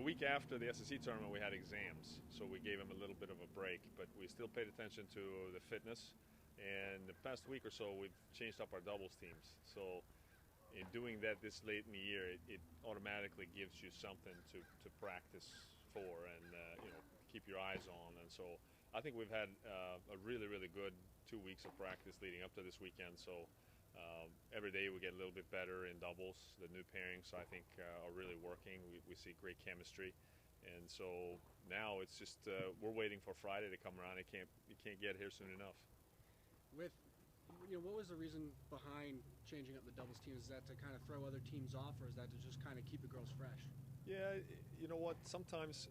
the week after the SEC tournament, we had exams, so we gave him a little bit of a break, but we still paid attention to the fitness. And the past week or so, we've changed up our doubles teams. So in doing that this late in the year, it automatically gives you something to practice for and keep your eyes on. And so I think we've had a really, really good 2 weeks of practice leading up to this weekend. So every day we get a little bit better in doubles. The new pairings, I think, are really working. We see great chemistry. And so now it's just we're waiting for Friday to come around. It can't get here soon enough. With, what was the reason behind changing up the doubles teams? Is that to kind of throw other teams off, or is that to just kind of keep the girls fresh? Yeah, you know what? Sometimes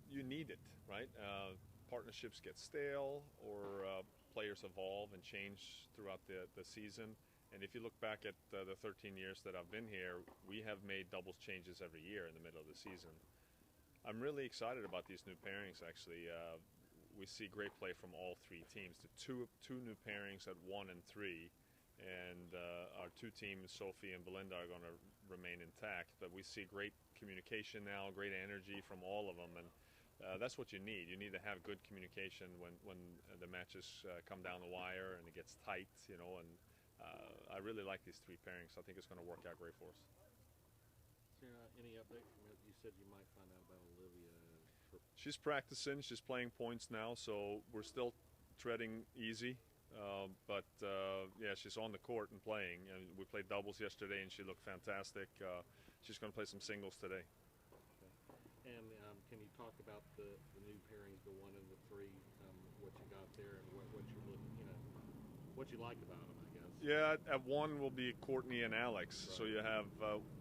you need it, right? Partnerships get stale, or players evolve and change throughout the season. And if you look back at the 13 years that I've been here, we have made doubles changes every year in the middle of the season. I'm really excited about these new pairings, actually. We see great play from all three teams. The two new pairings at 1 and 3, and our two teams, Sophie and Belinda, are going to remain intact. But we see great communication now, great energy from all of them, and that's what you need. You need to have good communication when the matches come down the wire and it gets tight, and I really like these three pairings. I think it's going to work out great for us. Is there any update from it? You said you might find out about Olivia. She's practicing. She's playing points now, so we're still treading easy. But yeah, she's on the court and playing. And we played doubles yesterday, and she looked fantastic. She's going to play some singles today. Okay. And can you talk about the new pairings, the 1 and the 3, what you got there, and what you're looking, what you like about them, I guess? Yeah, at 1 will be Courtney and Alex. Right. So you have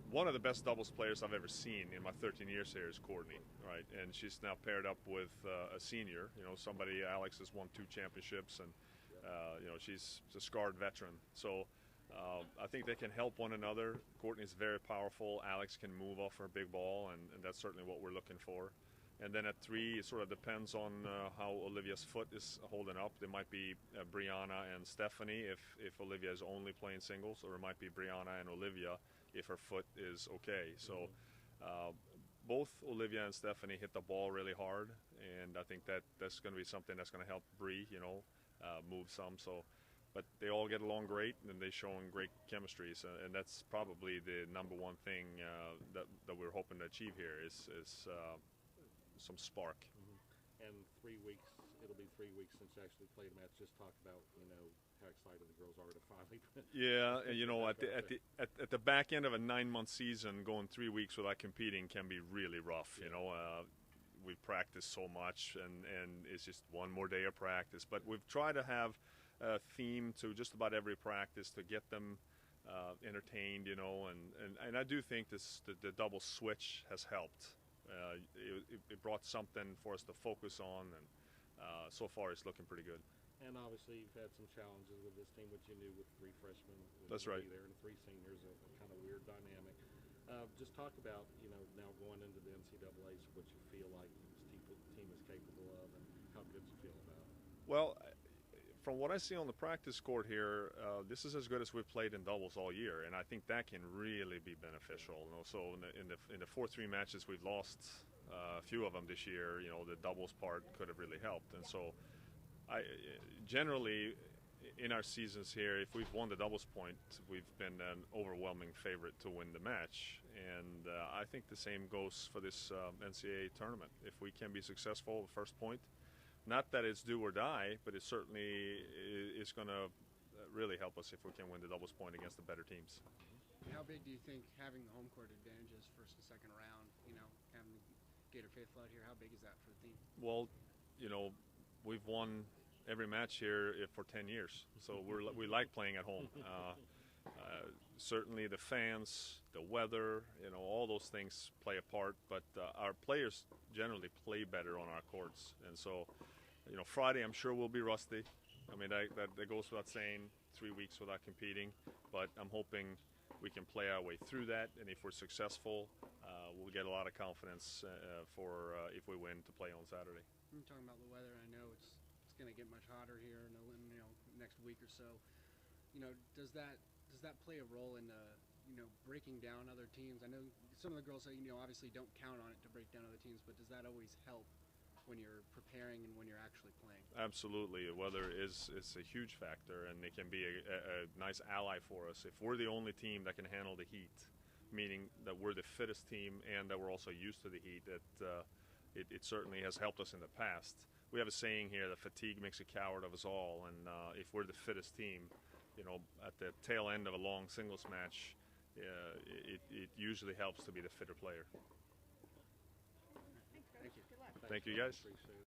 one of the best doubles players I've ever seen in my 13 years here is Courtney, right? And she's now paired up with a senior. Somebody. Alex has won 2 championships, and she's a scarred veteran. So I think they can help one another. Courtney's very powerful. Alex can move off her big ball, and that's certainly what we're looking for. And then at 3, it sort of depends on how Olivia's foot is holding up. There might be Brianna and Stephanie if Olivia is only playing singles, or it might be Brianna and Olivia if her foot is okay. So both Olivia and Stephanie hit the ball really hard, and I think that's going to be something that's going to help Bri, move some. So, but they all get along great, and they're showing great chemistry. So, and that's probably the number one thing that we're hoping to achieve here is some spark. Mm-hmm. And 3 weeks, it'll be 3 weeks since you actually played a match. Just talk about, how excited the girls are to finally. Yeah, at the back end of a 9-month season, going 3 weeks without competing can be really rough. Yeah. We practice so much, and it's just one more day of practice. But we've tried to have a theme to just about every practice to get them entertained, and I do think the double switch has helped. It brought something for us to focus on, and so far it's looking pretty good. And obviously you've had some challenges with this team, which you knew with 3 freshmen. That's right. There and 3 seniors, a kind of weird dynamic. Just talk about, now going into the NCAAs, what you feel like this team is capable of, and how good you feel about it. Well, from what I see on the practice court here, this is as good as we've played in doubles all year, and I think that can really be beneficial. So in the 4-3 matches we've lost, a few of them this year, the doubles part could have really helped. And so, generally, in our seasons here, if we've won the doubles point, we've been an overwhelming favorite to win the match. And I think the same goes for this NCAA tournament. If we can be successful the first point, not that it's do or die, but it certainly is going to really help us if we can win the doubles point against the better teams. How big do you think having the home court advantage is first and second round, having Gator Faith Flood here, how big is that for the team? Well, we've won every match here for 10 years, so we like playing at home. Certainly the fans, the weather, all those things play a part, but our players generally play better on our courts. And so, Friday I'm sure we'll be rusty. I mean, that goes without saying, 3 weeks without competing, but I'm hoping we can play our way through that, and if we're successful, we'll get a lot of confidence for if we win to play on Saturday. You're talking about the weather. I know it's going to get much hotter here in the next week or so. Does that play a role in breaking down other teams? I know some of the girls say, obviously don't count on it to break down other teams, but does that always help when you're preparing and when you're actually playing? Absolutely. Weather is a huge factor, and it can be a nice ally for us. If we're the only team that can handle the heat, meaning that we're the fittest team and that we're also used to the heat, it certainly has helped us in the past. We have a saying here that fatigue makes a coward of us all, and if we're the fittest team, at the tail end of a long singles match, it usually helps to be the fitter player. Thank you. Thanks, Thank you, Coach. guys. Appreciate it.